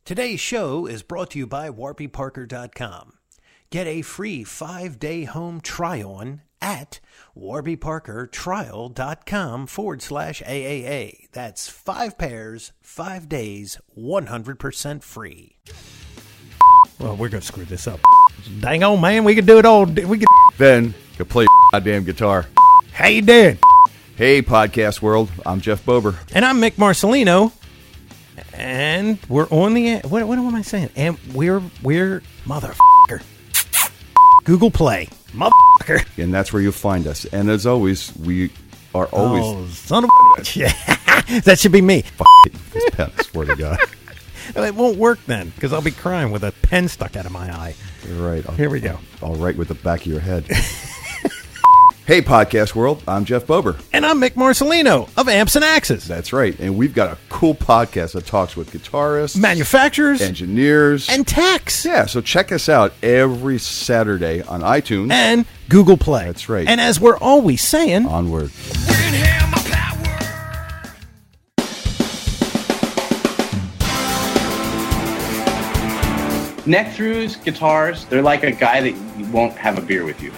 Today's show is brought to you by warbyparker.com. Get a free 5-day home try-on at warbyparkertrial.com/AAA. That's 5 pairs, 5 days, 100% free. Well, we're going to screw this up. Dang on, man. We can do it all. We can. Ben can play goddamn guitar. How you doing? Hey, podcast world. I'm Jeff Bober. And I'm Mick Marcelino. And we're on the... What am I saying? And we're motherfucker. Google Play. Motherfucker. And that's where you'll find us. And as always, we are always... Oh, son of a bitch. Yeah. That should be me. This pen, I swear to God. It won't work then, because I'll be crying with a pen stuck out of my eye. You're right. Here we go. All right with the back of your head. Hey, podcast world. I'm Jeff Bober. And I'm Mick Marcelino of Amps and Axes. That's right. And we've got a cool podcast that talks with guitarists, manufacturers, engineers, and techs. Yeah, so check us out every Saturday on iTunes and Google Play. That's right. And as we're always saying, onward. Neck-throughs, guitars, they're like a guy that won't have a beer with you.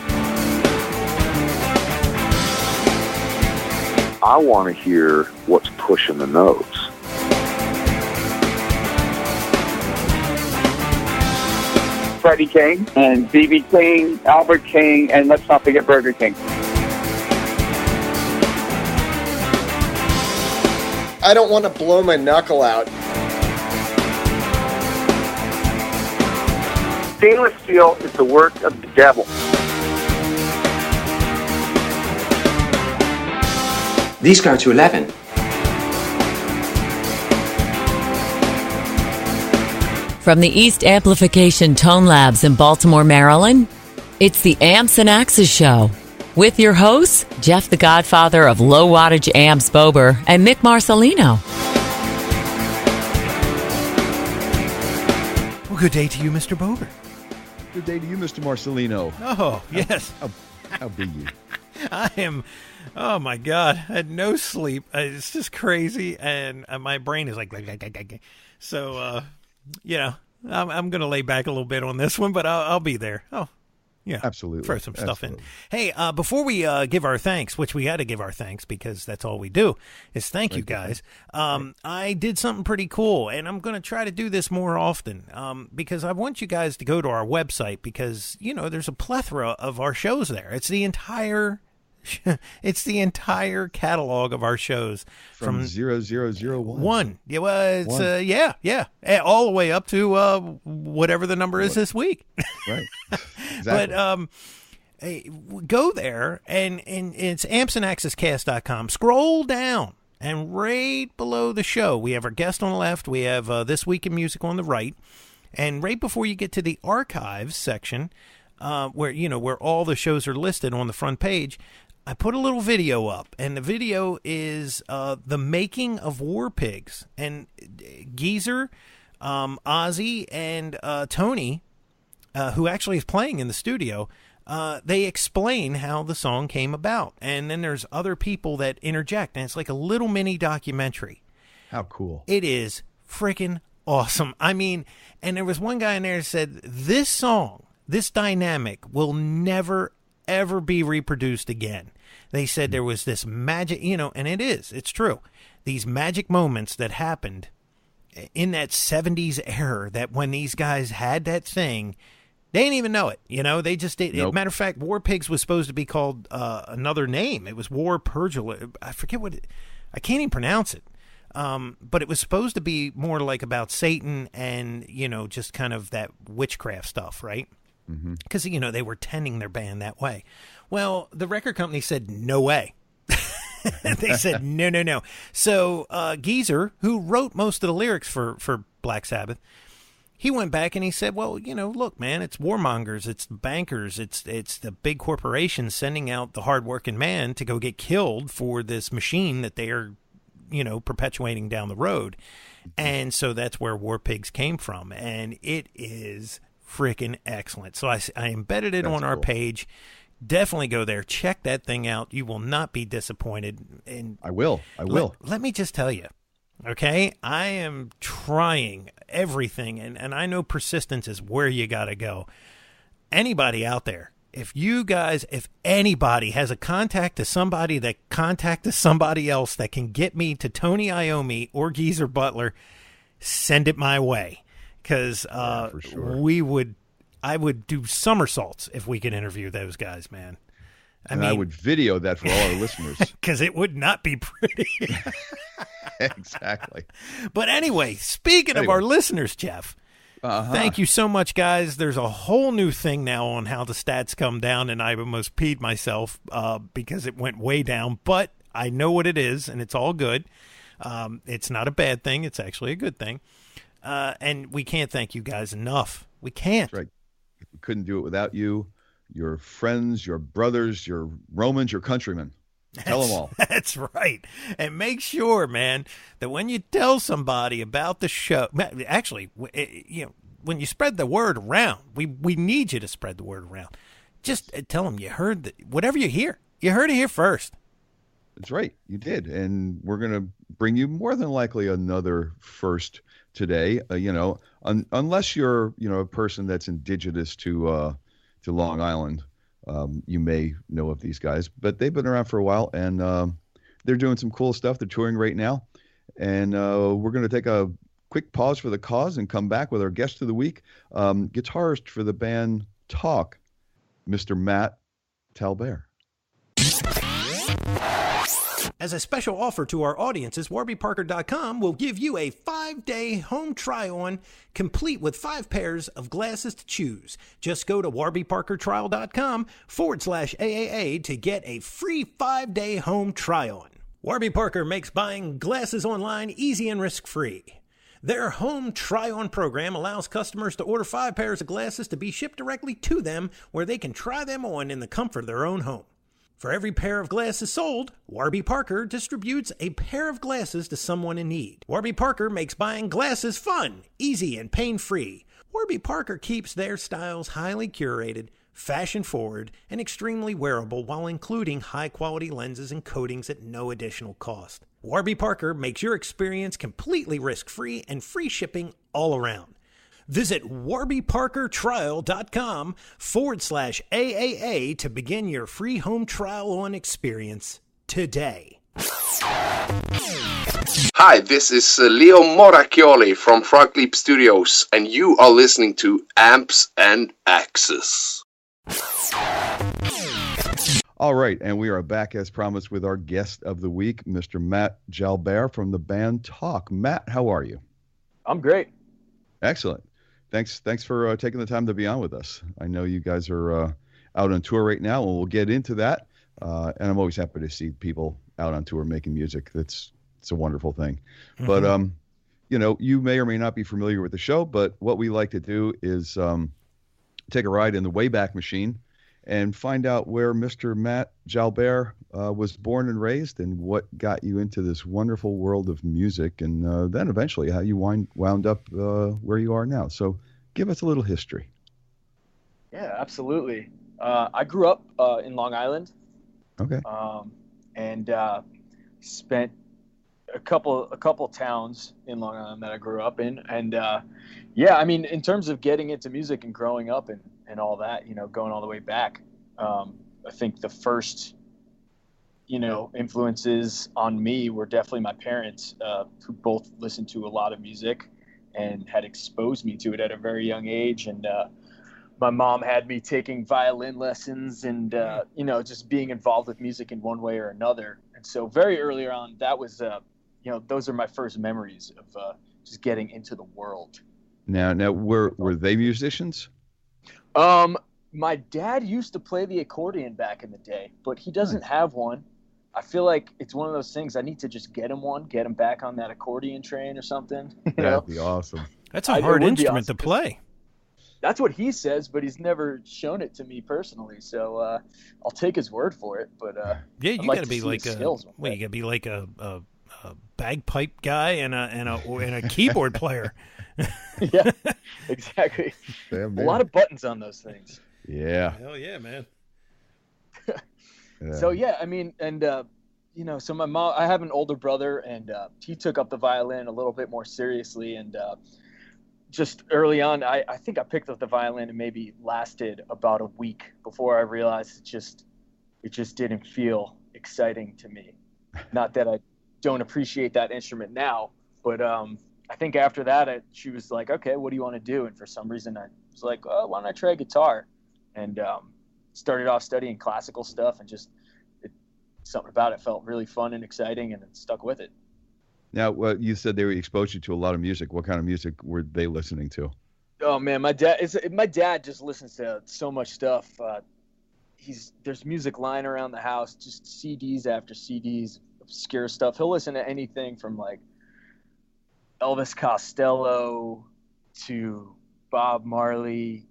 I want to hear what's pushing the notes. Freddie King and B.B. King, Albert King, and let's not forget Burger King. I don't want to blow my knuckle out. Stainless steel is the work of the devil. These go to 11. From the East Amplification Tone Labs in Baltimore, Maryland, it's the Amps and Axes Show with your hosts, Jeff the Godfather of Low Wattage Amps Bober and Mick Marcelino. Well, good day to you, Mr. Bober. Good day to you, Mr. Marcelino. Oh, yes. How be you? I am... Oh, my God. I had no sleep. It's just crazy, and my brain is like... So, I'm going to lay back a little bit on this one, but I'll be there. Oh, yeah. Absolutely. Throw some stuff in. Hey, before we give our thanks, which we got to give our thanks because that's all we do, is thank you guys. I did something pretty cool, and I'm going to try to do this more often because I want you guys to go to our website because, there's a plethora of our shows there. It's the entire catalog of our shows from 0001. It was all the way up to whatever the number is this week. Right. Exactly. But go there and it's ampsandaxescast.com. Scroll down and right below the show we have our guest on the left. We have This Week in Music on the right, and right before you get to the archives section, where all the shows are listed on the front page. I put a little video up, and the video is the making of War Pigs. And Geezer, Ozzy, and Tony, who actually is playing in the studio, they explain how the song came about. And then there's other people that interject, and it's like a little mini documentary. How cool. It is freaking awesome. I mean, and there was one guy in there that said, this song, this dynamic will never, ever be reproduced again. They said there was this magic, and it's true. These magic moments that happened in that 70s era that when these guys had that thing, they didn't even know it. They just did. Nope. Matter of fact, War Pigs was supposed to be called another name. It was War Purgula. I forget I can't even pronounce it. But it was supposed to be more like about Satan and, just kind of that witchcraft stuff, right? Because, they were tending their band that way. Well, the record company said, no way. They said, no. So Geezer, who wrote most of the lyrics for Black Sabbath, he went back and he said, well, look, man, it's warmongers, it's bankers, it's the big corporations sending out the hardworking man to go get killed for this machine that they are, perpetuating down the road. And so that's where War Pigs came from. And it is freaking excellent. So I embedded it on our page. Definitely go there. Check that thing out. You will not be disappointed. And I will. Let me just tell you, okay? I am trying everything. And I know persistence is where you got to go. Anybody out there, if anybody has a contact to somebody that contacted somebody else that can get me to Tony Iommi or Geezer Butler, send it my way. Because for sure. I would do somersaults if we could interview those guys, man. I would video that for all our listeners. Because it would not be pretty. Exactly. But anyway, speaking of our listeners, Jeff, thank you so much, guys. There's a whole new thing now on how the stats come down, and I almost peed myself because it went way down. But I know what it is, and it's all good. It's not a bad thing. It's actually a good thing. And we can't thank you guys enough. We can't. That's right. We couldn't do it without you, your friends, your brothers, your Romans, your countrymen. Tell them all. That's right. And make sure, man, that when you tell somebody about the show, actually, when you spread the word around, we need you to spread the word around. Just tell them you heard whatever you hear. You heard it here first. That's right. You did. And we're going to bring you more than likely another first today, unless you're, a person that's indigenous to Long Island. You may know of these guys, but they've been around for a while, and they're doing some cool stuff. They're touring right now, and we're going to take a quick pause for the cause and come back with our guest of the week, guitarist for the band TAUK, Mr. Matt Jalbert. As a special offer to our audiences, warbyparker.com will give you a 5-day home try-on complete with 5 pairs of glasses to choose. Just go to warbyparkertrial.com/AAA to get a free 5-day home try-on. Warby Parker makes buying glasses online easy and risk-free. Their home try-on program allows customers to order 5 pairs of glasses to be shipped directly to them where they can try them on in the comfort of their own home. For every pair of glasses sold, Warby Parker distributes a pair of glasses to someone in need. Warby Parker makes buying glasses fun, easy, and pain-free. Warby Parker keeps their styles highly curated, fashion-forward, and extremely wearable while including high-quality lenses and coatings at no additional cost. Warby Parker makes your experience completely risk-free and free shipping all around. Visit warbyparkertrial.com/AAA to begin your free home trial on experience today. Hi, this is Leo Moracchioli from Frog Leap Studios, and you are listening to Amps and Axes. All right, and we are back as promised with our guest of the week, Mr. Matt Jalbert from the band TAUK. Matt, how are you? I'm great. Excellent. Thanks for taking the time to be on with us. I know you guys are out on tour right now, and we'll get into that. And I'm always happy to see people out on tour making music. It's a wonderful thing. Mm-hmm. But you may or may not be familiar with the show, but what we like to do is take a ride in the Wayback Machine and find out where Mr. Matt Jalbert was born and raised, and what got you into this wonderful world of music, and then eventually how you wound up where you are now. So give us a little history. Yeah, absolutely. I grew up in Long Island. Okay. And spent a couple towns in Long Island that I grew up in. And in terms of getting into music and growing up and all that, going all the way back, I think the first influences on me were definitely my parents, who both listened to a lot of music and had exposed me to it at a very young age. And my mom had me taking violin lessons and just being involved with music in one way or another. And so very early on, that was those are my first memories of just getting into the world. Now were they musicians? My dad used to play the accordion back in the day, but he doesn't have one. I feel like it's one of those things. I need to just get him back on that accordion train or something. That'd be awesome. That's a hard instrument to play. That's what he says, but he's never shown it to me personally. So I'll take his word for it. But you got to be like you got to be like a bagpipe guy and a keyboard player. Yeah, exactly. A lot of buttons on those things. Yeah. Hell yeah, man. So so my mom, I have an older brother, and he took up the violin a little bit more seriously, and just early on, I think I picked up the violin and maybe lasted about a week before I realized it just didn't feel exciting to me. Not that I don't appreciate that instrument now, but I think after that, she was like, okay, what do you want to do? And for some reason, I was like, oh, why don't I try guitar? And started off studying classical stuff, and just something about it felt really fun and exciting, and it stuck with it. Now, you said they exposed you to a lot of music. What kind of music were they listening to? Oh man, my dad just listens to so much stuff. There's music lying around the house, just CDs after CDs, obscure stuff. He'll listen to anything from like Elvis Costello to Bob Marley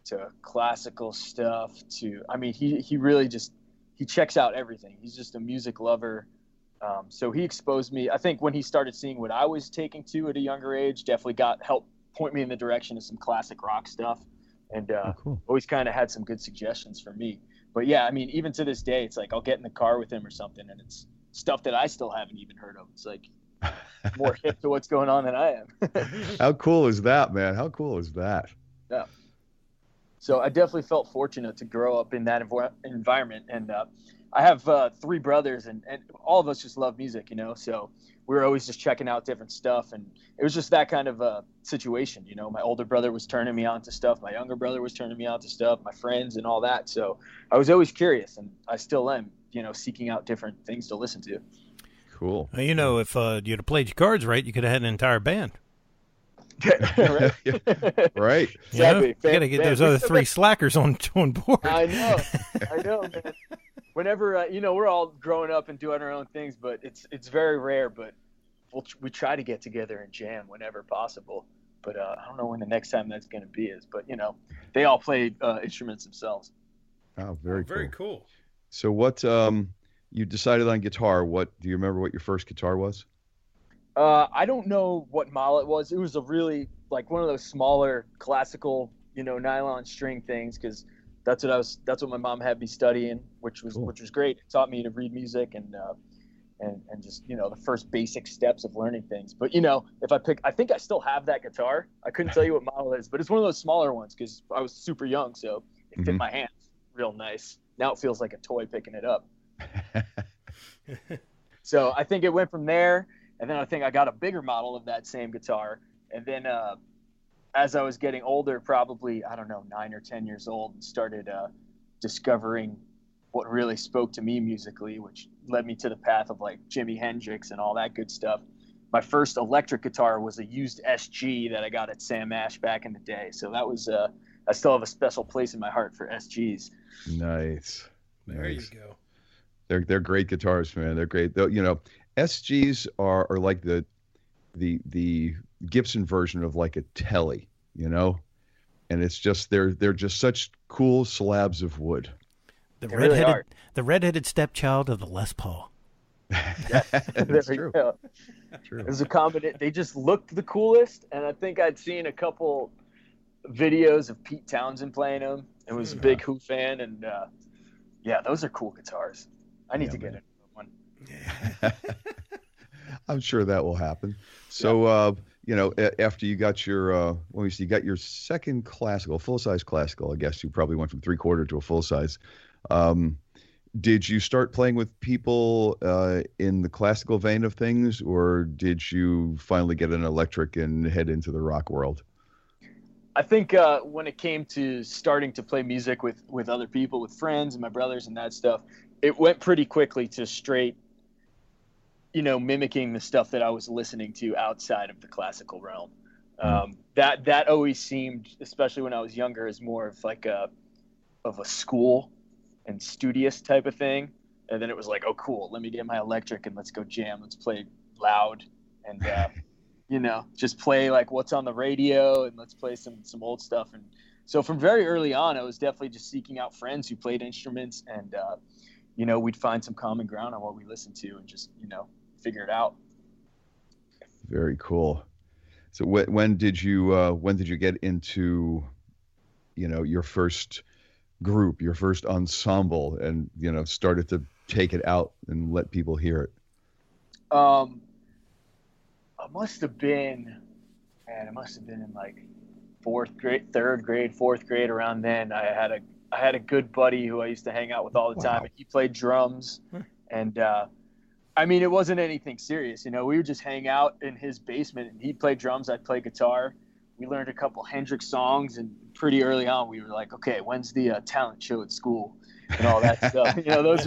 to classical stuff to, I mean, he really just, he checks out everything. He's just a music lover. So he exposed me, I think when he started seeing what I was taking to at a younger age, definitely helped point me in the direction of some classic rock stuff. And cool. Always kind of had some good suggestions for me. But yeah, I mean, even to this day, it's like I'll get in the car with him or something, and it's stuff that I still haven't even heard of. It's like more hip to what's going on than I am. How cool is that, man? How cool is that? Yeah. So I definitely felt fortunate to grow up in that environment. And I have 3 brothers, and all of us just love music, you know? So we were always just checking out different stuff. And it was just that kind of situation, you know? My older brother was turning me on to stuff. My younger brother was turning me on to stuff, my friends and all that. So I was always curious, and I still am, you know, seeking out different things to listen to. Cool. Well, you know, if you'd have played your cards right, you could have had an entire band. Right. Right. Exactly. You gotta get those other 3 slackers on board. I know, man. Whenever you know, we're all growing up and doing our own things, but it's very rare. But we try to get together and jam whenever possible. But I don't know when the next time that's going to be is. But you know, they all play instruments themselves. Oh, very cool. Very cool. So what you decided on guitar? What do you remember? What your first guitar was? I don't know what model it was. It was a really like one of those smaller classical, you know, nylon string things, because that's what my mom had me studying, which was great. It taught me to read music and just, you know, the first basic steps of learning things. But you know, I think I still have that guitar. I couldn't tell you what model it is, but it's one of those smaller ones because I was super young, so it fit my hands real nice. Now it feels like a toy picking it up. So I think it went from there. And then I think I got a bigger model of that same guitar. And then as I was getting older, probably, I don't know, 9 or 10 years old, started discovering what really spoke to me musically, which led me to the path of like Jimi Hendrix and all that good stuff. My first electric guitar was a used SG that I got at Sam Ash back in the day. So that was, I still have a special place in my heart for SGs. Nice. There you go. They're great guitars, man. They're great. You know, SGs are like the Gibson version of like a Telly, you know, and it's just they're just such cool slabs of wood. The redheaded stepchild of the Les Paul. That's true. True. It was a combination. They just looked the coolest, and I think I'd seen a couple videos of Pete Townsend playing them, and was a big Who fan, and yeah, those are cool guitars. I need to get into one. I'm sure that will happen. So, you know, after you got your, you got your second classical, full-size classical, I guess you probably went from 3/4 to a full-size. Did you start playing with people in the classical vein of things, or did you finally get an electric and head into the rock world? I think when it came to starting to play music with other people, with friends and my brothers and that stuff, it went pretty quickly to straight, you know, mimicking the stuff that I was listening to outside of the classical realm. That always seemed, especially when I was younger, as more of like a school and studious type of thing. And then it was like, oh, cool, let me get my electric and let's go jam. Let's play loud and, you know, just play like what's on the radio and let's play some old stuff. And so from very early on, I was definitely just seeking out friends who played instruments, and, you know, we'd find some common ground on what we listened to and just, you know, figure it out. Very cool. So when did you get into, you know, your first group, your first ensemble, and, you know, started to take it out and let people hear it? I must have been, man, it must have been in like third grade, fourth grade, around then. I had a good buddy who I used to hang out with all the time, and he played drums. And I mean, it wasn't anything serious, you know. We would just hang out in his basement, and he'd play drums, I'd play guitar. We learned a couple Hendrix songs, and pretty early on we were like, okay, when's the talent show at school and all that stuff. You know, those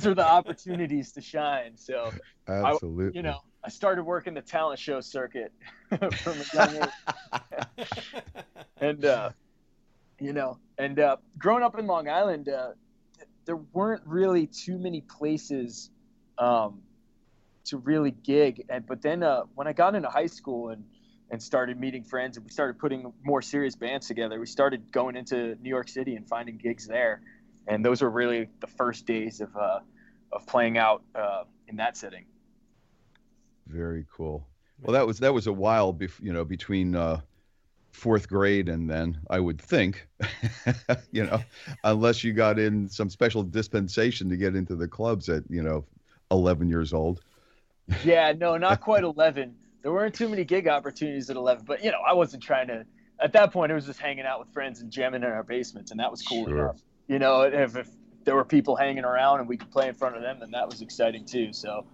are the opportunities to shine. So absolutely, I started working the talent show circuit from a young age. And growing up in Long Island, there weren't really too many places to really gig. But then when I got into high school and started meeting friends, and we started putting more serious bands together, we started going into New York City and finding gigs there. And those were really the first days of playing out in that setting. Very cool. Well, that was a while, between fourth grade and then, I would think, unless you got in some special dispensation to get into the clubs at 11 years old. Yeah, no, not quite 11. There weren't too many gig opportunities at 11, but I wasn't trying to. At that point, it was just hanging out with friends and jamming in our basements, and that was cool enough. If there were people hanging around and we could play in front of them, then that was exciting too. So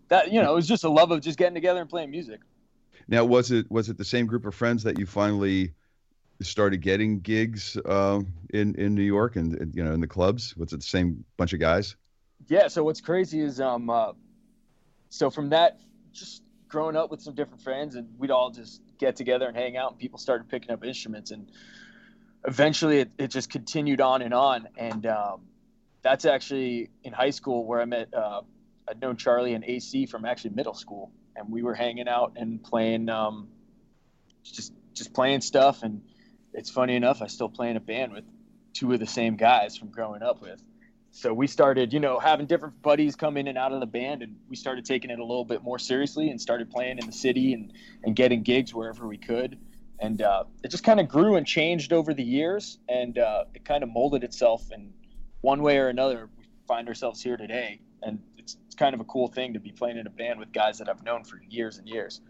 that it was just a love of just getting together and playing music. Now, was it the same group of friends that you finally started getting gigs in New York and in the clubs? Was it the same bunch of guys? Yeah. So what's crazy is so from that, just growing up with some different friends, and we'd all just get together and hang out, and people started picking up instruments, and eventually it just continued on. And that's actually in high school where I met I'd known Charlie and AC from actually middle school, and we were hanging out and playing just playing stuff. And it's funny enough, I still play in a band with two of the same guys from growing up with. So we started, having different buddies come in and out of the band, and we started taking it a little bit more seriously and started playing in the city and getting gigs wherever we could. And it just kind of grew and changed over the years, and it kind of molded itself in one way or another. We find ourselves here today, and it's kind of a cool thing to be playing in a band with guys that I've known for years and years.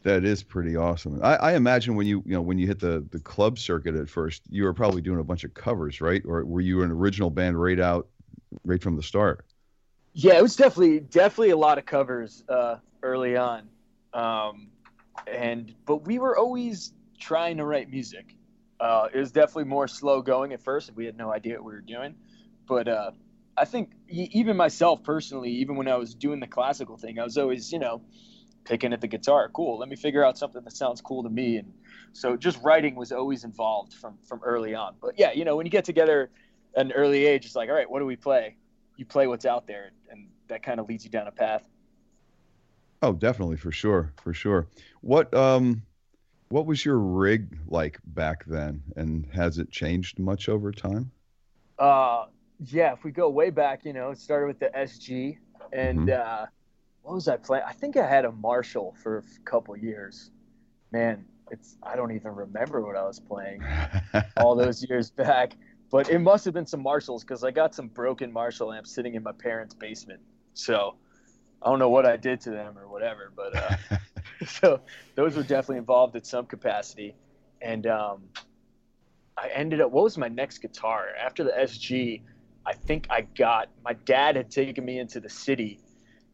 That is pretty awesome. I imagine when you hit the club circuit at first, you were probably doing a bunch of covers, right? Or were you an original band right from the start? Yeah, it was definitely a lot of covers early on. But we were always trying to write music. It was definitely more slow going at first, and we had no idea what we were doing. But I think even myself personally, even when I was doing the classical thing, I was always, picking at the guitar. Cool, let me figure out something that sounds cool to me. And so just writing was always involved from early on. But yeah, when you get together at an early age, it's like, all right, what do we play? You play what's out there, and that kind of leads you down a path. Oh, definitely, for sure. What was your rig like back then, and has it changed much over time? Yeah, if we go way back, it started with the SG, and what was I playing? I think I had a Marshall for a couple years. Man, I don't even remember what I was playing all those years back. But it must have been some Marshalls, because I got some broken Marshall amps sitting in my parents' basement. So I don't know what I did to them or whatever. But so those were definitely involved in some capacity. And I ended up – what was my next guitar? After the SG, I think my dad had taken me into the city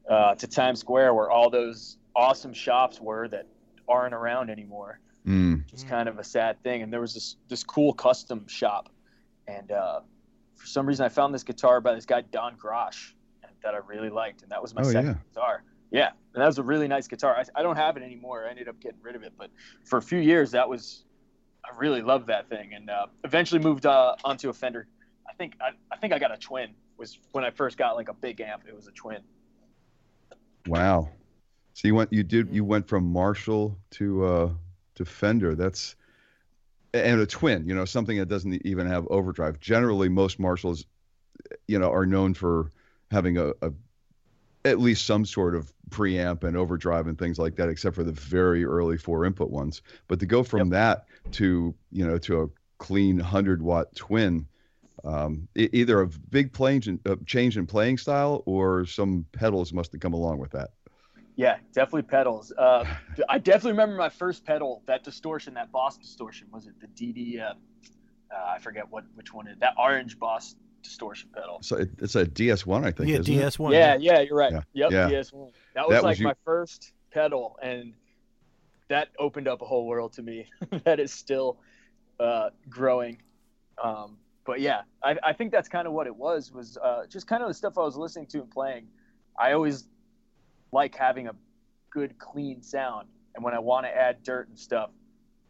to Times Square, where all those awesome shops were that aren't around anymore. It's kind of a sad thing. And there was this cool custom shop. And for some reason, I found this guitar by this guy, Don Grosh, that I really liked. And that was my second guitar. Yeah. And that was a really nice guitar. I don't have it anymore. I ended up getting rid of it. But for a few years, I really loved that thing. And eventually moved onto a Fender. I think I got a Twin. Was when I first got like a big amp. It was a Twin. Wow. So you went from Marshall to Fender. And a Twin, something that doesn't even have overdrive. Generally, most Marshalls, are known for having at least some sort of preamp and overdrive and things like that, except for the very early 4-input ones. But to go from that to a clean 100-watt Twin, either a big change in playing style, or some pedals must have come along with that. Yeah, definitely pedals. I definitely remember my first pedal, that distortion, that Boss distortion. Was it the DD? I forget which one it is. That orange Boss distortion pedal. So it's a DS1, I think. Yeah, isn't DS1. It? Yeah, you're right. Yeah. Yep, Yeah. DS1. That was like my first pedal, and that opened up a whole world to me. That is still growing. But yeah, I think that's kind of what it was just kind of the stuff I was listening to and playing. I always like having a good, clean sound. And when I want to add dirt and stuff,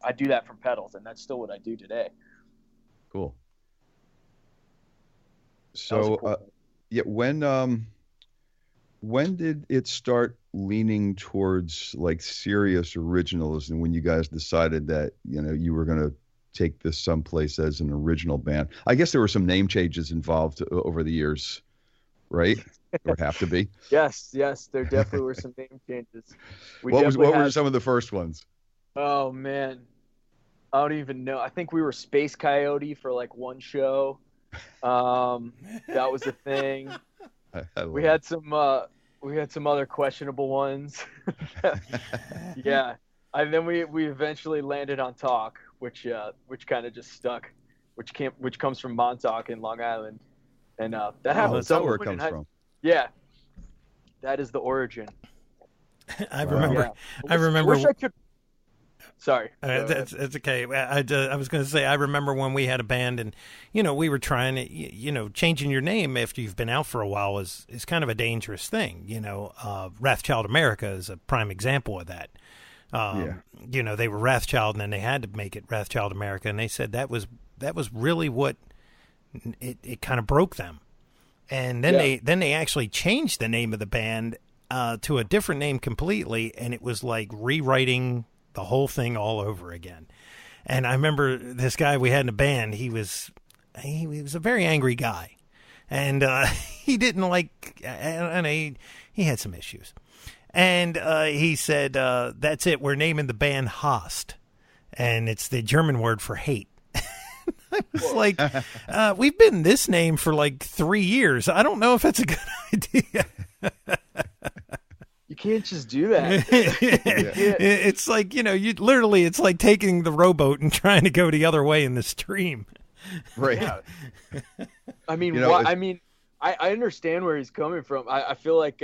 I do that from pedals, and that's still what I do today. Cool. So, yeah, when did it start leaning towards like serious originals, and when you guys decided that, you know, you were going to take this someplace as an original band? I guess there were some name changes involved over the years, right? Or have to be. Yes, there definitely were some name changes. What were some of the first ones? Oh man, I don't even know. I think we were Space Coyote for like one show. That was a thing. We had some other questionable ones. Yeah, and then we eventually landed on TAUK, which kind of just stuck, which comes from Montauk in Long Island, and that happened. That's not where it comes from. Yeah, that is the origin. I remember. Yeah. I remember. Wish I could. Sorry. That's okay. I was going to say, I remember when we had a band, and, you know, we were trying to, you know, changing your name after you've been out for a while is kind of a dangerous thing. You know, Wrathchild America is a prime example of that. You know, they were Wrathchild, and then they had to make it Wrathchild America, and they said that was really what it kind of broke them. And then they actually changed the name of the band to a different name completely, and it was like rewriting the whole thing all over again. And I remember this guy we had in the band, he was a very angry guy, and he didn't like, and he had some issues. And he said, "That's it. We're naming the band Hast, and it's the German word for hate." I was like, "We've been this name for like 3 years. I don't know if that's a good idea." You can't just do that. It's like, you know, it's like taking the rowboat and trying to go the other way in the stream. Right. Yeah. I mean, you know, I understand where he's coming from. I feel like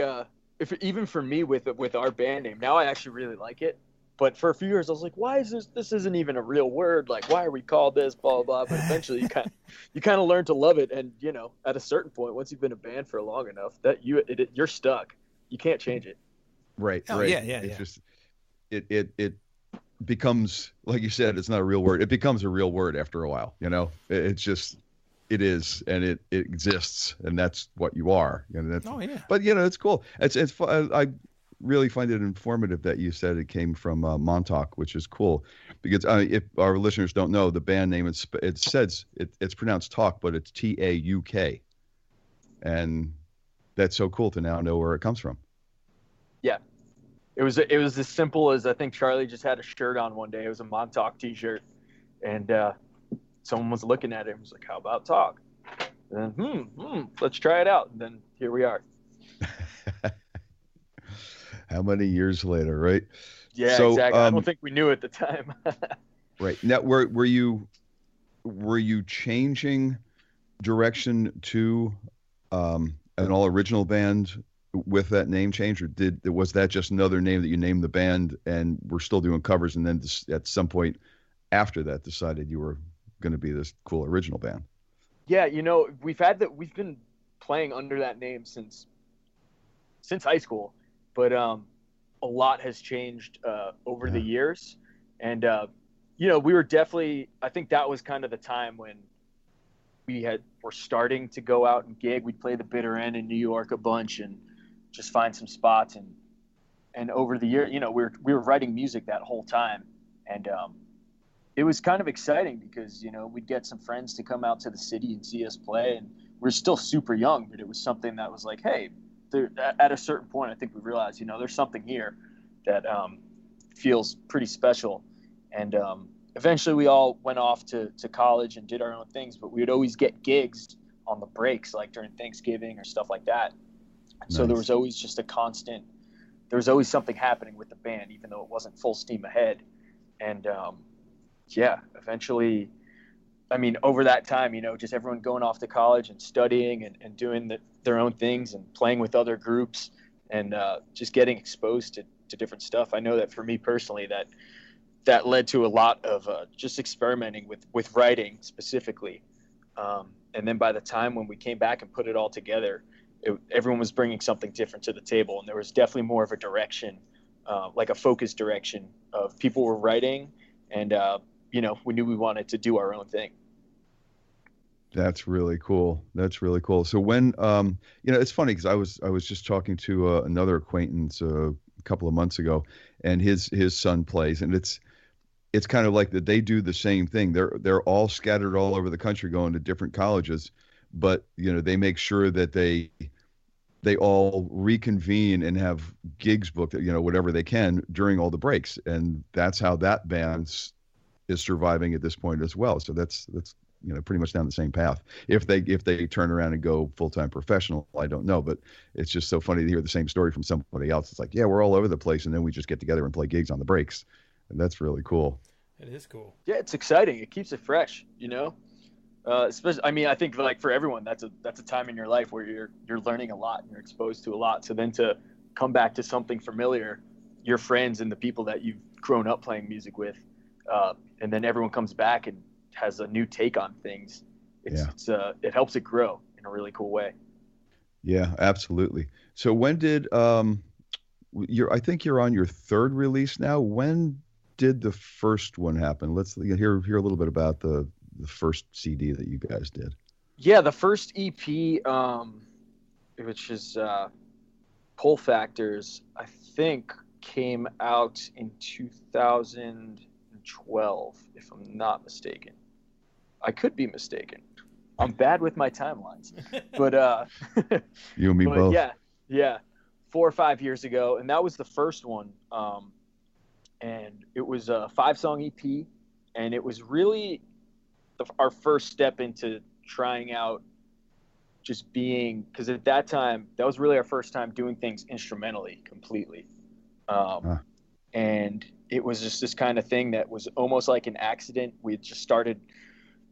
if even for me with our band name, now I actually really like it. But for a few years, I was like, why is this isn't even a real word? Like, why are we called this, blah, blah, blah. But eventually you kind of learn to love it. And, you know, at a certain point, once you've been a band for long enough, that you're stuck. You can't change it. Right. Oh, right. Yeah. It's just, it becomes, like you said, it's not a real word. It becomes a real word after a while, you know, it's just, it is, and it exists, and that's what you are. And that's, but you know, it's cool. It's fun. I really find it informative that you said it came from Montauk, which is cool, because if our listeners don't know, the band name, it's pronounced TAUK, but it's TAUK, and that's so cool to now know where it comes from. Yeah, it was as simple as, I think Charlie just had a shirt on one day. It was a Montauk T-shirt, and someone was looking at it and was like, "How about TAUK?" And then, let's try it out. And then here we are. How many years later, right? Yeah, so, exactly. I don't think we knew at the time. Right. Now, were you changing direction to an all original band with that name change, or was that just another name that you named the band and we're still doing covers, and then at some point after that decided you were going to be this cool original band? Yeah, you know, we've been playing under that name since high school, but a lot has changed over the years, and you know, we were definitely, I think that was kind of the time when we're starting to go out and gig. We'd play the Bitter End in New York a bunch and just find some spots, and over the year, you know, we were writing music that whole time, and it was kind of exciting because, you know, we'd get some friends to come out to the city and see us play, and we're still super young, but it was something that was like, hey, at a certain point, I think we realized, you know, there's something here that feels pretty special, and eventually we all went off to college and did our own things, but we would always get gigs on the breaks, like during Thanksgiving or stuff like that. Nice. So there was always just a constant there was always something happening with the band, even though it wasn't full steam ahead. And eventually, I mean, over that time, just everyone going off to college and studying and doing their own things and playing with other groups and just getting exposed to different stuff. I know that for me personally, that led to a lot of just experimenting with writing specifically. And then by the time when we came back and put it all together, everyone was bringing something different to the table. And there was definitely more of a direction, like a focused direction of people were writing. And, we knew we wanted to do our own thing. That's really cool. So when, it's funny because I was just talking to another acquaintance a couple of months ago, and his son plays, and it's kind of like that they do the same thing. They're all scattered all over the country going to different colleges, but they make sure that they all reconvene and have gigs booked, whatever they can during all the breaks, and that's how that band is surviving at this point as well. So that's pretty much down the same path. If they turn around and go full-time professional, I don't know, but it's just so funny to hear the same story from somebody else. It's like, yeah, we're all over the place, and then we just get together and play gigs on the breaks, and that's really cool. It is cool. Yeah, it's exciting. It keeps it fresh, especially, I mean, I think like for everyone, that's a time in your life where you're learning a lot and you're exposed to a lot. So then to come back to something familiar, your friends and the people that you've grown up playing music with, and then everyone comes back and has a new take on things. It helps it grow in a really cool way. Yeah, absolutely. So when did I think you're on your third release now. When did the first one happen? Let's hear a little bit about the first CD that you guys did. Yeah, the first EP, which is Pull Factors, I think came out in 2012, if I'm not mistaken. I could be mistaken. I'm bad with my timelines, but you and me both. Yeah, 4 or 5 years ago, and that was the first one. And it was a 5-song EP, and it was really our first step into trying out just being, because at that time, that was really our first time doing things instrumentally completely. And it was just this kind of thing that was almost like an accident. We had just started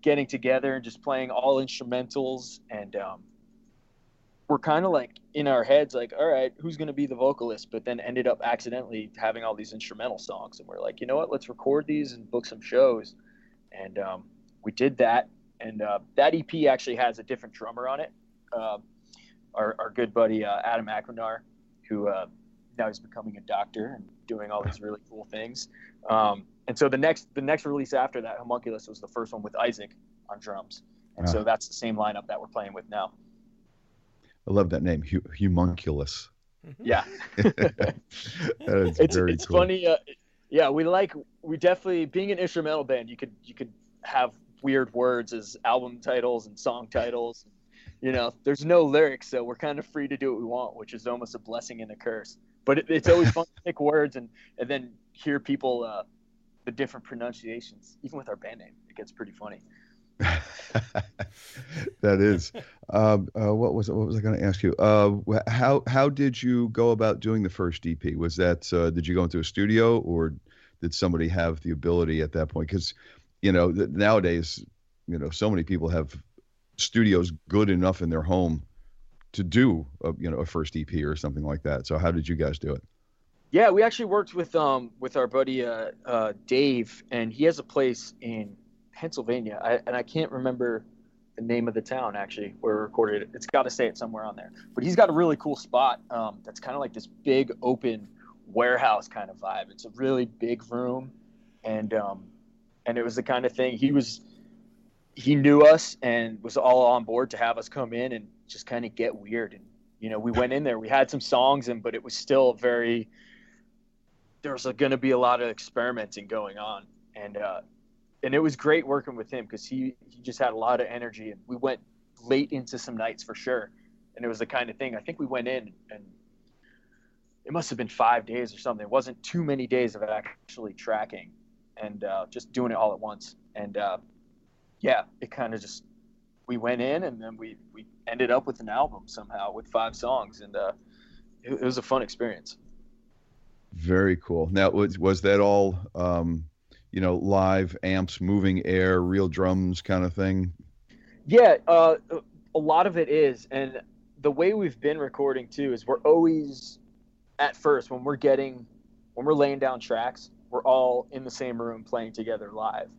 getting together and just playing all instrumentals, and we're kind of like in our heads like, all right, who's going to be the vocalist? But then ended up accidentally having all these instrumental songs, and we're like, you know what, let's record these and book some shows. And we did that, and that EP actually has a different drummer on it, our good buddy Adam Aquinar, who now he's becoming a doctor and doing all these really cool things. And so the next release after that, Homunculus, was the first one with Isaac on drums. And so that's the same lineup that we're playing with now. I love that name, Homunculus. Yeah. It's very cool. Funny. We definitely, being an instrumental band, you could have weird words as album titles and song titles. There's no lyrics, so we're kind of free to do what we want, which is almost a blessing and a curse. But it's always fun to pick words and then hear people, the different pronunciations. Even with our band name, it gets pretty funny. That is. What was I going to ask you? How did you go about doing the first EP? Was that did you go into a studio, or did somebody have the ability at that point? Because nowadays, so many people have studios good enough in their home to do a first EP or something like that. So how did you guys do it? Yeah, we actually worked with our buddy Dave, and he has a place in Pennsylvania, and I can't remember the name of the town actually where we recorded it. It's got to say it somewhere on there. But he's got a really cool spot that's kind of like this big open warehouse kind of vibe. It's a really big room, and it was the kind of thing he knew us and was all on board to have us come in and just kind of get weird. And we went in there, we had some songs, but it was still there was going to be a lot of experimenting going on, and it was great working with him because he just had a lot of energy, and we went late into some nights for sure. And it was the kind of thing, I think we went in and it must have been 5 days or something. It wasn't too many days of actually tracking and just doing it all at once. And it kind of just, we went in and then we ended up with an album somehow with 5 songs, and it was a fun experience. Very cool. Now, was that all, live amps, moving air, real drums kind of thing? Yeah, a lot of it is. And the way we've been recording too is we're always, at first, when we're laying down tracks, we're all in the same room playing together live.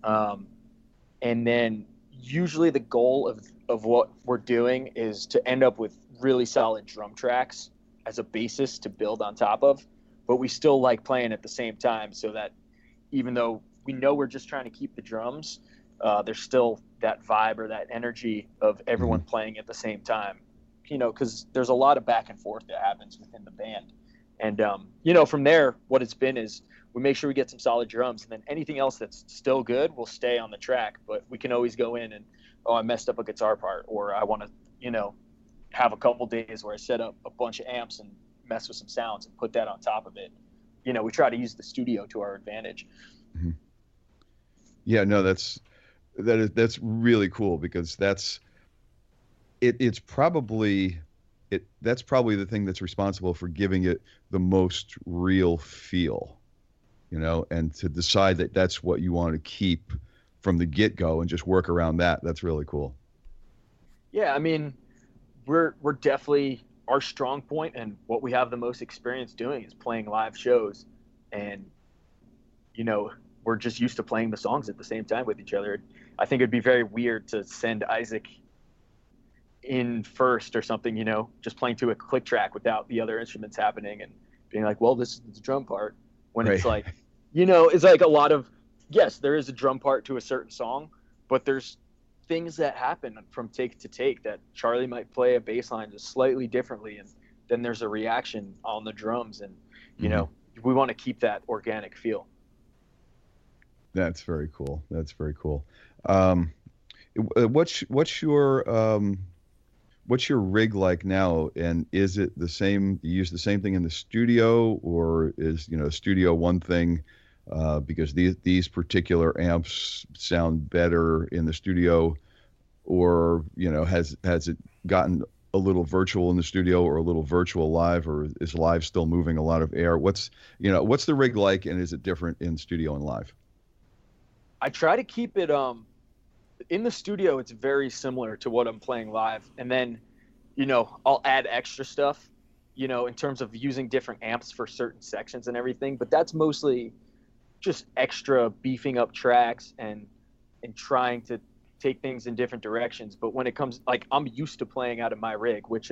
And then usually the goal of what we're doing is to end up with really solid drum tracks as a basis to build on top of, but we still like playing at the same time, so that even though we know we're just trying to keep the drums, there's still that vibe or that energy of everyone playing at the same time, because there's a lot of back and forth that happens within the band. And, from there, what it's been is we make sure we get some solid drums, and then anything else that's still good will stay on the track, but we can always go in and, I messed up a guitar part, or I want to, have a couple days where I set up a bunch of amps and mess with some sounds and put that on top of it. We try to use the studio to our advantage. Mm-hmm. Yeah, no, that's really cool, because that's probably the thing that's responsible for giving it the most real feel, and to decide that that's what you want to keep from the get-go and just work around that. That's really cool. Yeah, I mean, we're definitely, our strong point and what we have the most experience doing is playing live shows. And, we're just used to playing the songs at the same time with each other. I think it'd be very weird to send Isaac in first or something, just playing to a click track without the other instruments happening and being like, well, this is the drum part. When It's like, it's like a lot of, yes, there is a drum part to a certain song, but there's things that happen from take to take that Charlie might play a bass line just slightly differently, and then there's a reaction on the drums, and we want to keep that organic feel. That's very cool. What's your rig like now, and is it the same? You use the same thing in the studio, or is studio one thing because these particular amps sound better in the studio, or has it gotten a little virtual in the studio or a little virtual live, or is live still moving a lot of air? What's the rig like, and is it different in studio and live? I try to keep it in the studio. It's very similar to what I'm playing live, and then I'll add extra stuff in terms of using different amps for certain sections and everything, but that's mostly just extra beefing up tracks and trying to take things in different directions. But when it comes, like, I'm used to playing out of my rig, which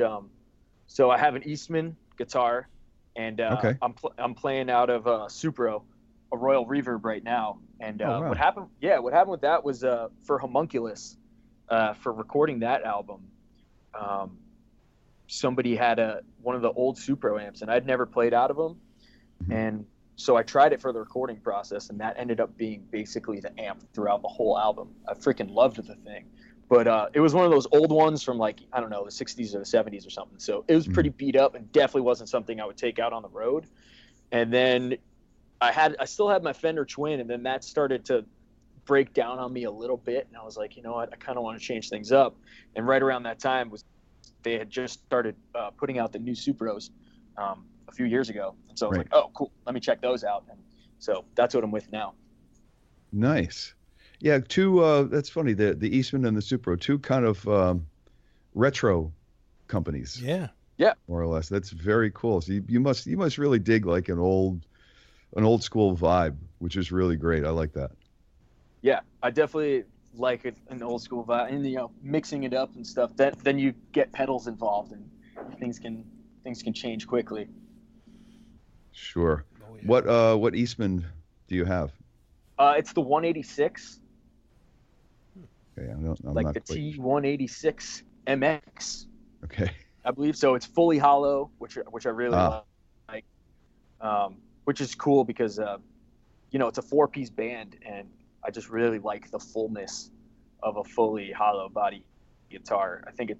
so I have an Eastman guitar, and I'm playing out of Supro, a Royal Reverb right now. And wow. what happened with that was for Homunculus, for recording that album, somebody had one of the old Supro amps, and I'd never played out of them. Mm-hmm. And so I tried it for the recording process, and that ended up being basically the amp throughout the whole album. I freaking loved the thing. But it was one of those old ones from, like, I don't know, the 60s or the 70s or something. So it was pretty beat up and definitely wasn't something I would take out on the road. And then I still had my Fender Twin, and then that started to break down on me a little bit. And I was like, you know what, I kind of want to change things up. And right around that time they had just started putting out the new Supros a few years ago. And so I was like, oh, cool, let me check those out. And so that's what I'm with now. Nice. Yeah, two, that's funny, the Eastman and the Supro, two kind of retro companies. Yeah. Yeah. More or less. That's very cool. So you must really dig like an old school vibe, which is really great. I like that. Yeah, I definitely like an old school vibe, and mixing it up and stuff. Then you get pedals involved, and things can change quickly. Sure. Oh, yeah. What Eastman do you have? It's the 186. Okay, I'm like not the quite... T186 MX. Okay. I believe so. It's fully hollow, which I really like. Which is cool because it's a 4-piece band, and I just really like the fullness of a fully hollow body guitar. I think it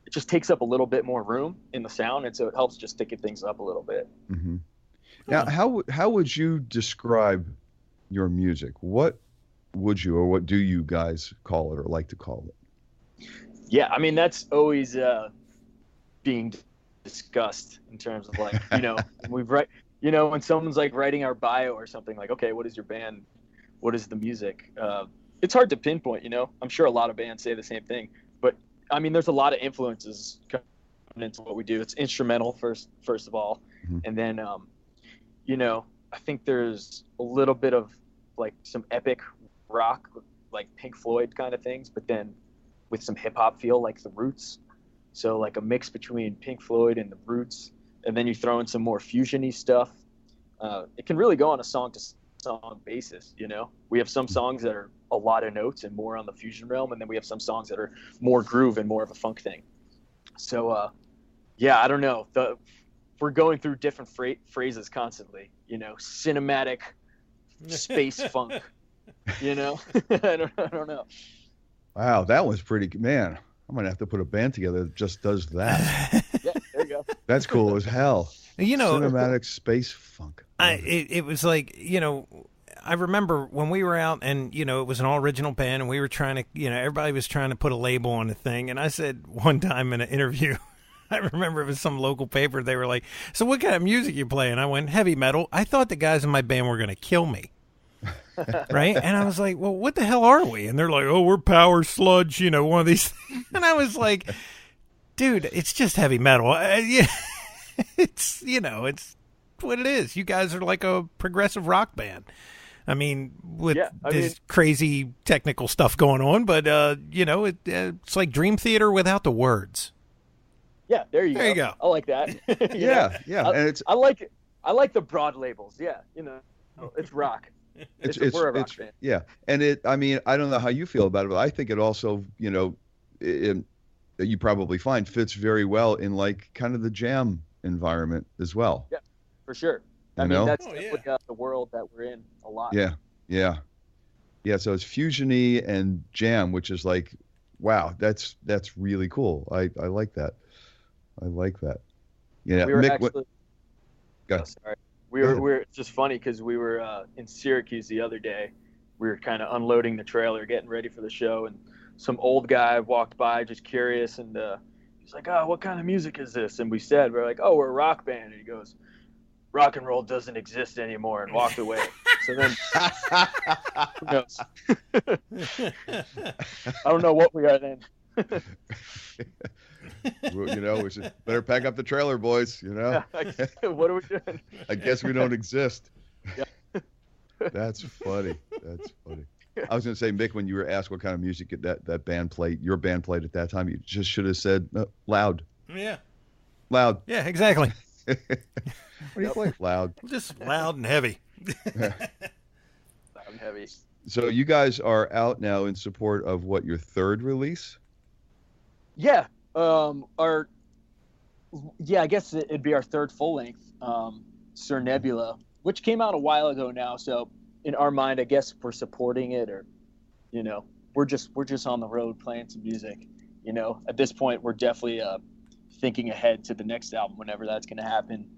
just takes up a little bit more room in the sound, and so it helps just thicken things up a little bit. Mm-hmm. Now, how would you describe your music? What would you, or what do you guys call it, or like to call it? Yeah, I mean, that's always being discussed in terms of like, when someone's like writing our bio or something, like, okay, what is your band? What is the music? It's hard to pinpoint, I'm sure a lot of bands say the same thing, but I mean, there's a lot of influences coming into what we do. It's instrumental first of all. Mm-hmm. And then, I think there's a little bit of like some epic rock, like Pink Floyd kind of things, but then with some hip hop feel, like the Roots. So like a mix between Pink Floyd and the Roots, and then you throw in some more fusion-y stuff. It can really go on a song to song basis. We have some songs that are a lot of notes and more on the fusion realm, and then we have some songs that are more groove and more of a funk thing. So I don't know, we're going through different phrases constantly, cinematic space funk, I don't know. Wow, that was pretty, man, I'm gonna have to put a band together that just does that. Yeah, there you go. That's cool as hell. Cinematic space funk. It was like, I remember when we were out and, it was an all original band and we were trying to, everybody was trying to put a label on the thing. And I said one time in an interview, I remember it was some local paper. They were like, so what kind of music you play? And I went, heavy metal. I thought the guys in my band were going to kill me. Right. And I was like, well, what the hell are we? And they're like, oh, we're power sludge, one of these things. And I was like, dude, it's just heavy metal. It's, it's what it is. You guys are like a progressive rock band. I mean, with this crazy technical stuff going on, but, it's like Dream Theater without the words. Yeah, there you go. I like that. Yeah. And I like it. I like the broad labels. Yeah, it's rock. We're a rock band. Yeah, and I don't know how you feel about it, but I think it also, you probably find fits very well in like kind of the jam environment as well. Yeah, for sure. I mean, that's the world that we're in a lot. Yeah. So it's fusion-y and jam, which is like, wow, that's really cool. I like that. Yeah, we were Mick, actually. Sorry. We were it's just funny because we were in Syracuse the other day. We were kind of unloading the trailer, getting ready for the show, and some old guy walked by, just curious, and he's like, "Oh, what kind of music is this?" And we're like, "Oh, we're a rock band." And he goes, "Rock and roll doesn't exist anymore," and walked away. So then, who knows? I don't know what we are then. We should better pack up the trailer, boys. Yeah, what are we doing? I guess we don't exist. Yeah. That's funny. I was going to say, Mick, when you were asked what kind of music that band played, your band played at that time, you just should have said loud. Yeah. Loud. Yeah, exactly. What do you play? Loud. Just loud and heavy. Loud and heavy. So you guys are out now in support of what, your third release? Yeah. I guess it'd be our third full length, Sir Nebula, which came out a while ago now. So in our mind, I guess we're supporting it, or, we're just on the road playing some music. At this point, we're definitely thinking ahead to the next album, whenever that's going to happen.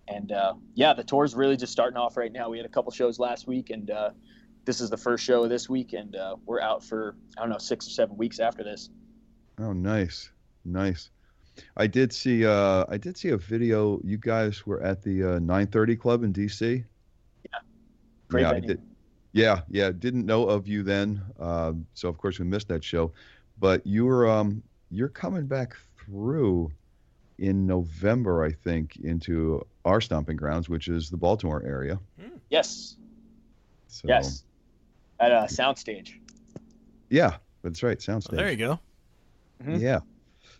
And the tour's really just starting off right now. We had a couple shows last week, and this is the first show this week, and we're out for 6 or 7 weeks after this. Oh, nice. I did see a video. You guys were at the 930 Club in DC. Yeah, great venue. Didn't know of you then, so of course we missed that show. But you're coming back through in November, I think, into our stomping grounds, which is the Baltimore area. Yes. So, yes. At a Soundstage. Yeah, that's right, Soundstage. There you go. Mm-hmm. Yeah.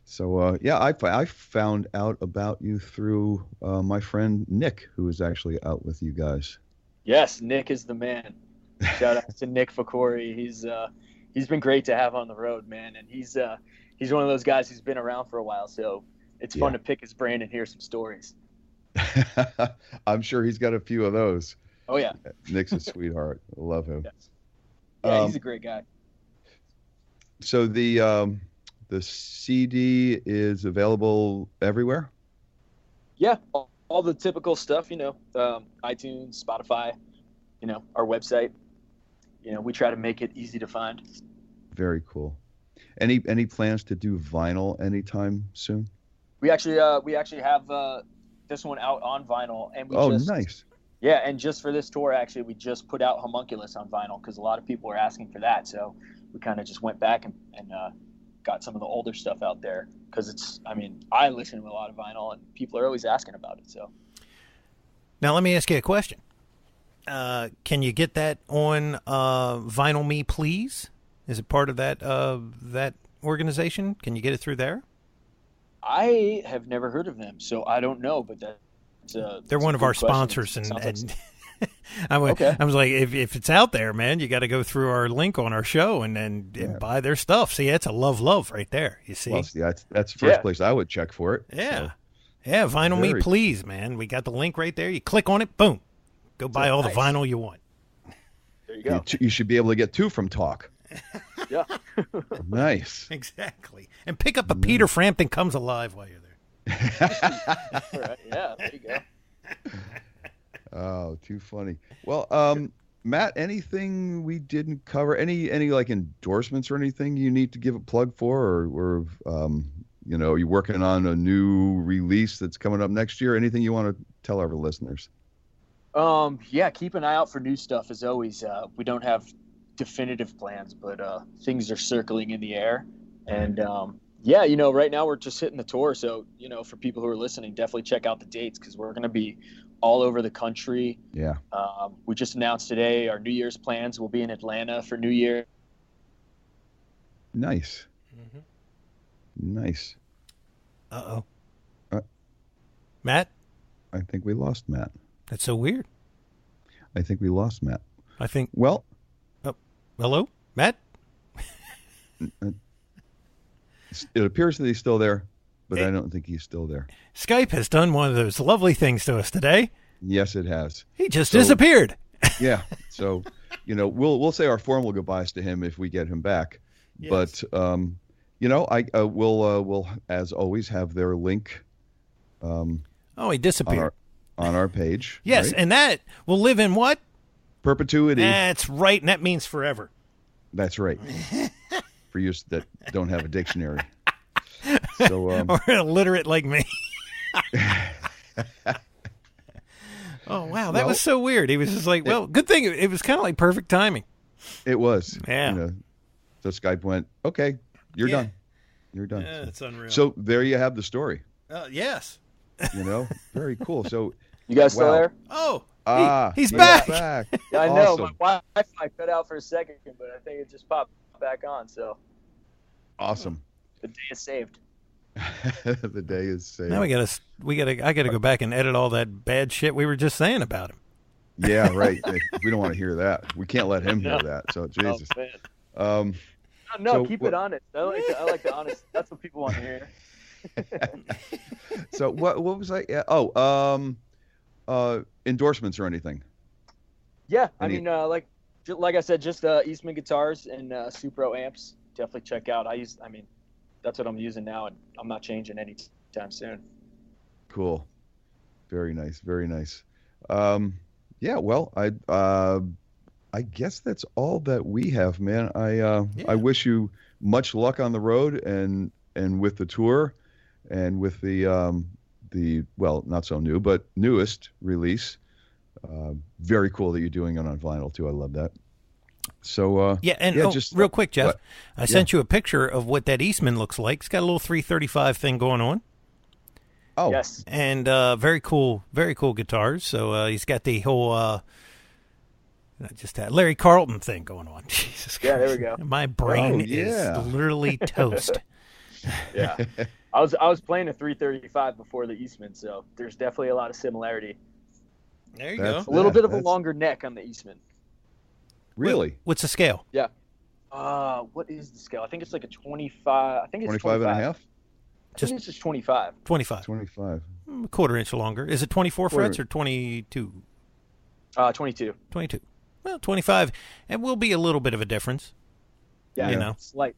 So, I found out about you through my friend Nick, who is actually out with you guys. Yes, Nick is the man. Shout out to Nick Fakori. He's been great to have on the road, man, and he's one of those guys who's been around for a while, so it's fun to pick his brain and hear some stories. I'm sure he's got a few of those. Oh yeah. Nick's a sweetheart. I love him. Yes. Yeah, he's a great guy. So the CD is available everywhere? Yeah, all the typical stuff, iTunes, Spotify, our website. We try to make it easy to find. Very cool. Any plans to do vinyl anytime soon? We actually have this one out on vinyl, and nice. Yeah, and just for this tour, actually, we just put out Homunculus on vinyl because a lot of people were asking for that. So we kind of just went back and got some of the older stuff out there because I listen to a lot of vinyl, and people are always asking about it. So now let me ask you a question. Can you get that on Vinyl Me Please? Is it part of that organization? Can you get it through there? I have never heard of them, so I don't know, but they're one of our sponsors, and I was like, if it's out there, man, you got to go through our link on our show and buy their stuff. See, that's a love right there. You see, well, that's the first place I would check for it. Yeah, so. Yeah, Vinyl Me Please, man. We got the link right there. You click on it, boom, go buy all the vinyl you want. There you go. You should be able to get 2 from TAUK. Yeah. Nice. Exactly. And pick up a Peter Frampton Comes Alive while you're there. Right. Yeah, there you go. Oh, too funny. Well, Matt, anything we didn't cover? Any like endorsements or anything you need to give a plug for, or are you working on a new release that's coming up next year? Anything you want to tell our listeners? Yeah, keep an eye out for new stuff as always. We don't have definitive plans, but things are circling in the air. And right now we're just hitting the tour. So, for people who are listening, definitely check out the dates because we're going to be all over the country. Yeah. We just announced today our New Year's plans. We'll be in Atlanta for New Year. Nice. Mm-hmm. Nice. Uh-oh. Matt? I think we lost Matt. That's so weird. I think we lost Matt. I think. Well. Hello, Matt? It appears that he's still there, but I don't think he's still there. Skype has done one of those lovely things to us today. Yes, it has. He just disappeared. Yeah. So, we'll say our formal goodbyes to him if we get him back. Yes. But we'll as always have their link. He disappeared on our page. Yes, right? And that will live in what? Perpetuity. That's right, and that means forever. That's right. For you that don't have a dictionary. So, or illiterate like me. Oh, wow, that was so weird. He was just like, good thing. It was kind of like perfect timing. It was. Yeah. So Skype went, okay, you're done. You're done. Yeah, it's unreal. So there you have the story. Yes. Very cool. So you guys still there? Oh. He's back. Yeah, I know. My Wi-Fi cut out for a second, but I think it just popped back on. So awesome. The day is saved. The day is saved. Now I gotta go back and edit all that bad shit we were just saying about him. Yeah, right. We don't want to hear that. We can't let him hear that. So Jesus. Oh, no, keep it honest. I like the honest. That's what people want to hear. So what was I? Yeah. Endorsements or anything? Yeah, like I said, just Eastman guitars and Supro amps. Definitely check out. That's what I'm using now, and I'm not changing anytime soon. Cool. Very nice. Very nice. Yeah. Well, I guess that's all that we have, man. I wish you much luck on the road and with the tour, and with the not so new but newest release. Very cool that you're doing it on vinyl too. I love that. So just real quick, Jeff, I sent you a picture of what that Eastman looks like. It's got a little 335 thing going on. Oh, yes, and very cool guitars. So he's got the whole just that Larry Carlton thing going on. Jesus Christ. Yeah, there we go. My brain is literally toast. Yeah, I was playing a 335 before the Eastman, so there's definitely a lot of similarity. There you go. A little bit of a longer neck on the Eastman. Really? What's the scale? Yeah. What is the scale? I think it's like a 25. I think it's 25 and a half? I think it's just 25. 25. 25. A quarter inch longer. Is it 24 frets or 22? 22. 22. Well, 25. It will be a little bit of a difference. Yeah, slight.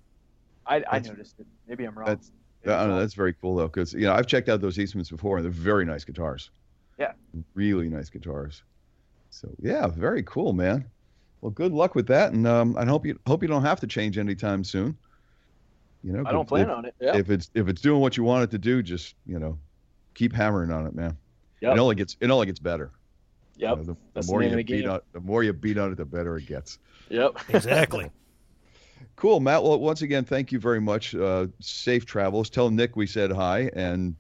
I noticed it. Maybe I'm wrong. That's very cool, though, because I've checked out those Eastmans before, and they're very nice guitars. Yeah. Really nice guitars. So, yeah, very cool, man. Well, good luck with that, and I hope you don't have to change anytime soon. You know, I don't plan on it. Yeah. If it's doing what you want it to do, just keep hammering on it, man. Yep. It only gets better. Yep. The more you beat on it, the better it gets. Yep. Exactly. Cool, Matt. Well, once again, thank you very much. Safe travels. Tell Nick we said hi, and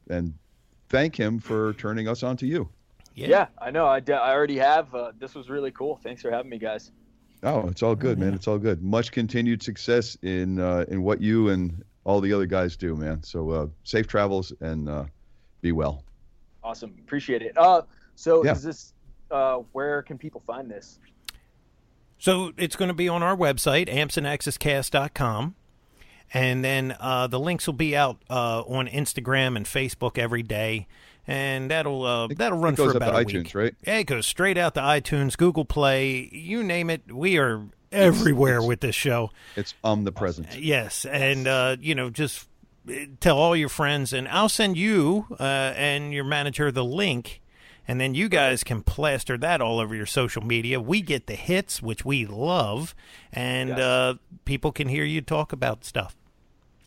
thank him for turning us on to you. Yeah, I know. I already have. This was really cool. Thanks for having me, guys. Oh, it's all good, man. It's all good. Much continued success in what you and all the other guys do, man. So safe travels and be well. Awesome. Appreciate it. Is this where can people find this? So it's going to be on our website, ampsandaccesscast.com. And then the links will be out on Instagram and Facebook every day. And that'll run for about a week. iTunes, right? Yeah, it goes straight out to iTunes, Google Play, you name it. We are everywhere with this show. It's omnipresent. Yes, and just tell all your friends, and I'll send you and your manager the link, and then you guys can plaster that all over your social media. We get the hits, which we love, and people can hear you talk about stuff.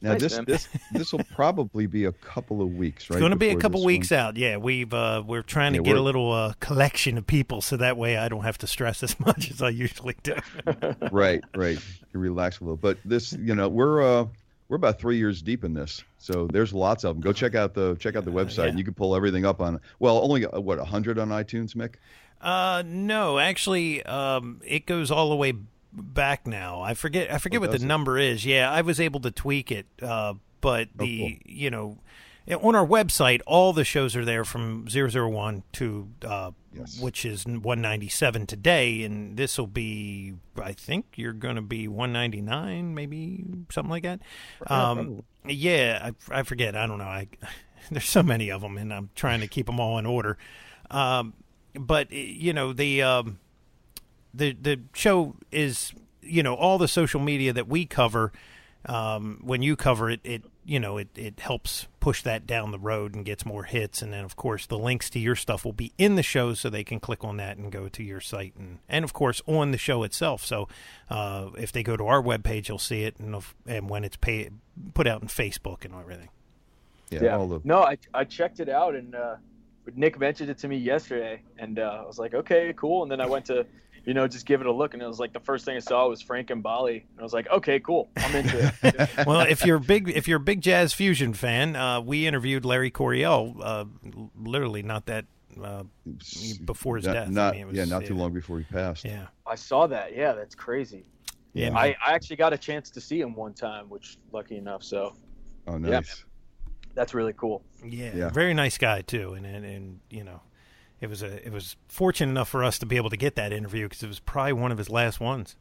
Now, nice, this will probably be a couple of weeks, right? It's going to be a couple weeks out. Yeah, we're trying to get a little collection of people, so that way I don't have to stress as much as I usually do. Right. You can relax a little. But this, we're about 3 years deep in this, so there's lots of them. Go check out the website, and you can pull everything up on. Well, only 100 on iTunes, Mick? No, actually, it goes all the way back now. I forget what the number is. Yeah, I was able to tweak it, but cool. On our website, all the shows are there from 001 to which is 197 today, and this will be, I think you're going to be 199, maybe something like that. Yeah, I forget. I don't know. There's so many of them, and I'm trying to keep them all in order. But the show is, all the social media that we cover, when you cover it, it helps push that down the road and gets more hits. And then, of course, the links to your stuff will be in the show, so they can click on that and go to your site. And of course, on the show itself. So if they go to our webpage, you'll see it, and when it's put out in Facebook and everything. Yeah. No, I checked it out, and Nick mentioned it to me yesterday, and I was like, okay, cool. And then I went to just give it a look, and it was like the first thing I saw was Frank and Bali, and I was like, okay, cool, I'm into it. Well, if you're a big jazz fusion fan, we interviewed Larry Coryell, literally not that before his death. Not too long before he passed. Yeah, I saw that. Yeah, that's crazy. Yeah, I actually got a chance to see him one time, which lucky enough. So. Oh, nice. Yeah, that's really cool. Yeah, very nice guy too, and It was fortunate enough for us to be able to get that interview, because it was probably one of his last ones.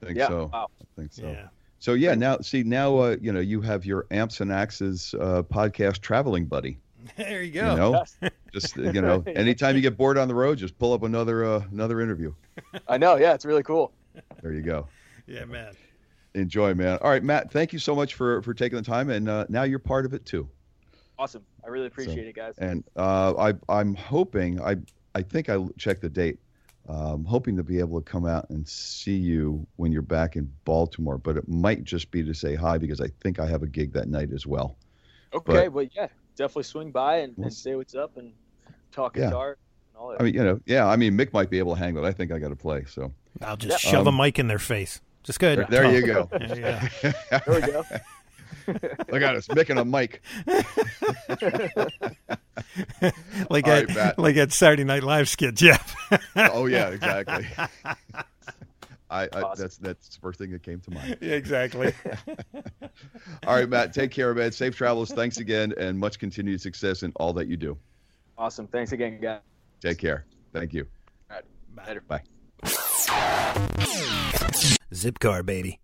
I think so. Wow. I think so. Yeah. So now you have your Amps and Axes podcast traveling buddy. There you go. Just anytime you get bored on the road, just pull up another interview. I know. Yeah, it's really cool. There you go. Yeah, man. Enjoy, man. All right, Matt. Thank you so much for taking the time, and now you're part of it too. Awesome. I really appreciate it, guys. And I'm hoping, I think I checked the date. I'm hoping to be able to come out and see you when you're back in Baltimore, but it might just be to say hi, because I think I have a gig that night as well. Okay, well, yeah, definitely swing by and say what's up and talk guitar and all that. I mean, Mick might be able to hang, but I think I got to play. So I'll just shove a mic in this. Just go ahead. There you go. Yeah. There we go. Look at us, Mick and a mic. like that Saturday Night Live skit, Jeff. Oh yeah, exactly. Awesome. That's the first thing that came to mind. Yeah, exactly. All right, Matt. Take care, man. Safe travels. Thanks again, and much continued success in all that you do. Awesome. Thanks again, guys. Take care. Thank you. All right. Later. Bye. Zipcar, baby.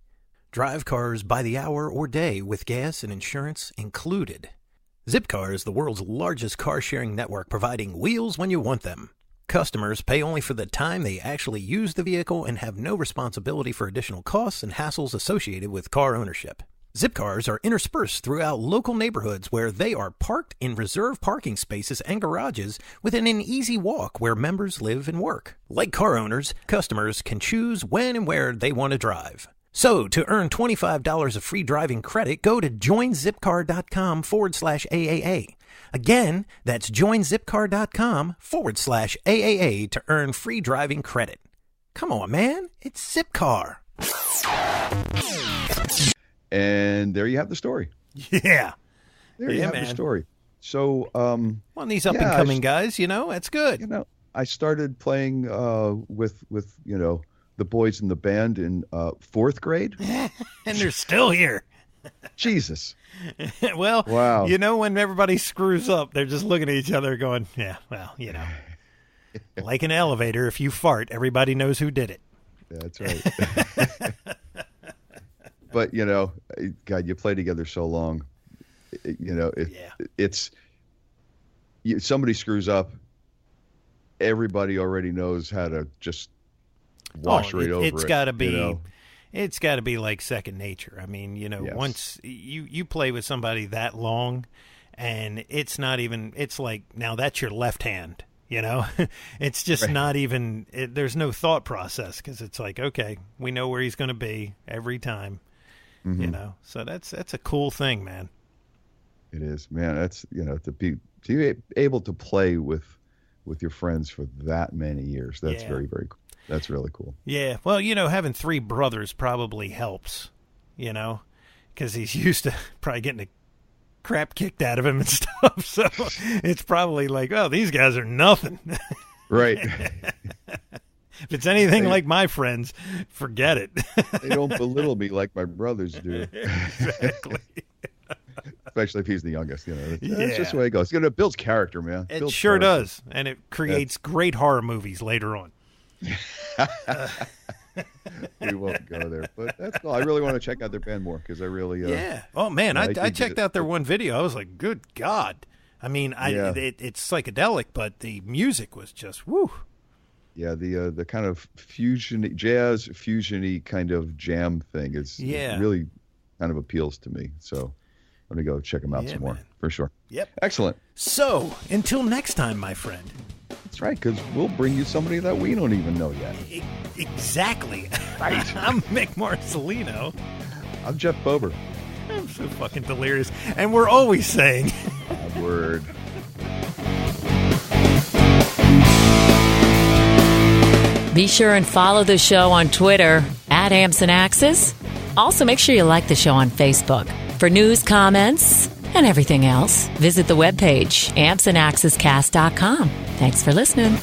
Drive cars by the hour or day with gas and insurance included. Zipcar is the world's largest car-sharing network, providing wheels when you want them. Customers pay only for the time they actually use the vehicle and have no responsibility for additional costs and hassles associated with car ownership. Zipcars are interspersed throughout local neighborhoods where they are parked in reserved parking spaces and garages within an easy walk where members live and work. Like car owners, customers can choose when and where they want to drive. So, to earn $25 of free driving credit, go to joinzipcar.com/AAA. Again, that's joinzipcar.com/AAA to earn free driving credit. Come on, man. It's Zipcar. And there you have the story. Yeah. There you have the story. So, well, these up-and-coming guys, that's good. I started playing with the boys in the band in 4th grade. And they're still here. Jesus. Well, wow. When everybody screws up, they're just looking at each other going, yeah, well, like an elevator, if you fart, everybody knows who did it. That's right. But, God, you play together so long. It's somebody screws up, everybody already knows how to just wash right over it. It's got to be. It's got to be like second nature. I mean, Yes. once you play with somebody that long, and it's not even. It's like now that's your left hand. It's just not even. There's no thought process because it's like, okay, we know where he's going to be every time. Mm-hmm. So that's a cool thing, man. It is, man. That's to be able to play with your friends for that many years. That's very, very cool. That's really cool. Yeah. Well, having 3 brothers probably helps, because he's used to probably getting the crap kicked out of him and stuff. So it's probably like, oh, these guys are nothing. Right. If it's anything like my friends, forget it. They don't belittle me like my brothers do. Exactly. Especially if he's the youngest, That's just the way it goes. It builds character, man. It sure does, and it creates great horror movies later on. We won't go there, but that's cool. I really want to check out their band more because I really. Oh man, I checked out their one video. I was like, good God. I mean, it's psychedelic, but the music was just woo. Yeah, the kind of jazz fusion-y kind of jam thing is really kind of appeals to me. So I'm going to go check them out some more, for sure. Yep. Excellent. So, until next time, my friend. That's right, because we'll bring you somebody that we don't even know yet. Exactly. Right. I'm Mick Marcelino. I'm Jeff Bober. I'm so fucking delirious. And we're always saying... Bad word. Be sure and follow the show on Twitter @AmpsandAxes. Also, make sure you like the show on Facebook. For news, comments, and everything else, visit the webpage ampsandaxescast.com. Thanks for listening.